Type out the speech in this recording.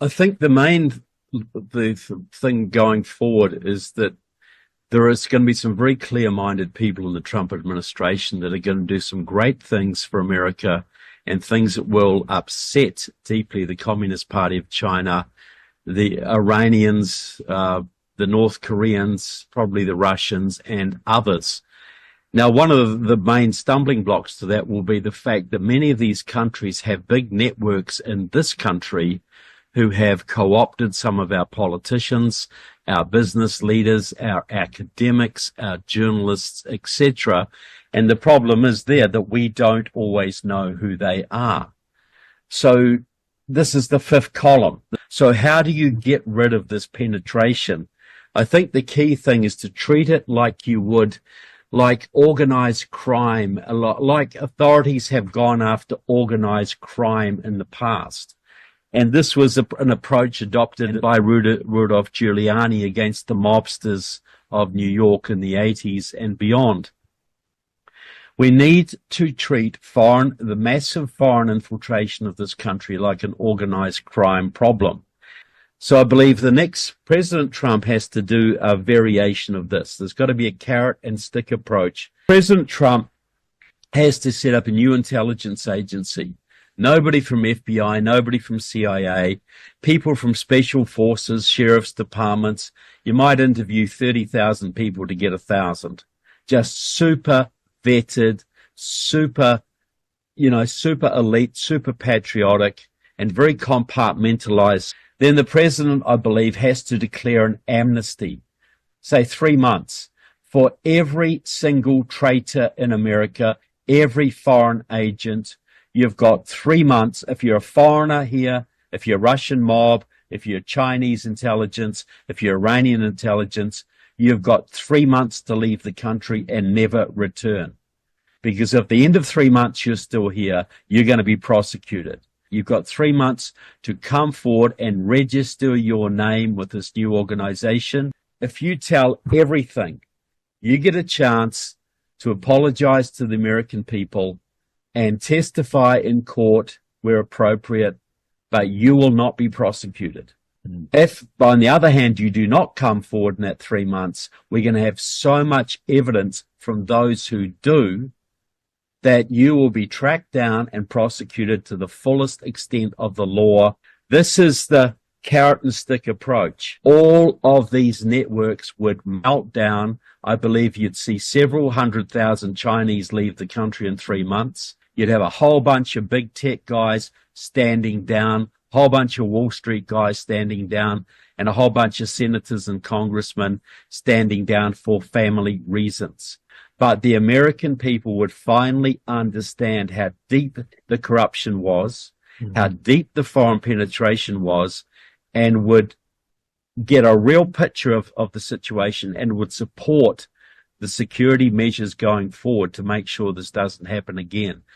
I think the thing going forward is that there is going to be some very clear-minded people in the Trump administration that are going to do some great things for America and things that will upset deeply the Communist Party of China, the Iranians, the North Koreans, probably the Russians, and others. Now, one of the main stumbling blocks to that will be the fact that many of these countries have big networks in this country who have co-opted some of our politicians, our business leaders, our academics, our journalists, etc. And the problem is there that we don't always know who they are. So this is the fifth column. So how do you get rid of this penetration? I think the key thing is to treat it like you would like organized crime, a lot like authorities have gone after organized crime in the past. And this was an approach adopted by Rudolph Giuliani against the mobsters of New York in the 80s and beyond. We need to treat the massive foreign infiltration of this country like an organized crime problem. So I believe the next President Trump has to do a variation of this. There's got to be a carrot and stick approach. President Trump has to set up a new intelligence agency. Nobody from FBI, nobody from CIA, people from special forces, sheriff's departments. You might interview 30,000 people to get 1,000. Just super vetted, super elite, super patriotic, and very compartmentalized. Then the president, I believe, has to declare an amnesty, say 3 months, for every single traitor in America, every foreign agent. You've got 3 months. If you're a foreigner here, if you're Russian mob, if you're Chinese intelligence, if you're Iranian intelligence, you've got 3 months to leave the country and never return. Because if at the end of 3 months you're still here, you're going to be prosecuted. You've got 3 months to come forward and register your name with this new organization. If you tell everything, you get a chance to apologize to the American people and testify in court where appropriate, but you will not be prosecuted. If, on the other hand, you do not come forward in that 3 months, we're going to have so much evidence from those who do that you will be tracked down and prosecuted to the fullest extent of the law. This is the carrot and stick approach. All of these networks would melt down. I believe you'd see several 100,000 Chinese leave the country in 3 months. You'd have a whole bunch of big tech guys standing down, a whole bunch of Wall Street guys standing down, and a whole bunch of senators and congressmen standing down for family reasons. But the American people would finally understand how deep the corruption was, how deep the foreign penetration was, and would get a real picture of the situation and would support the security measures going forward to make sure this doesn't happen again.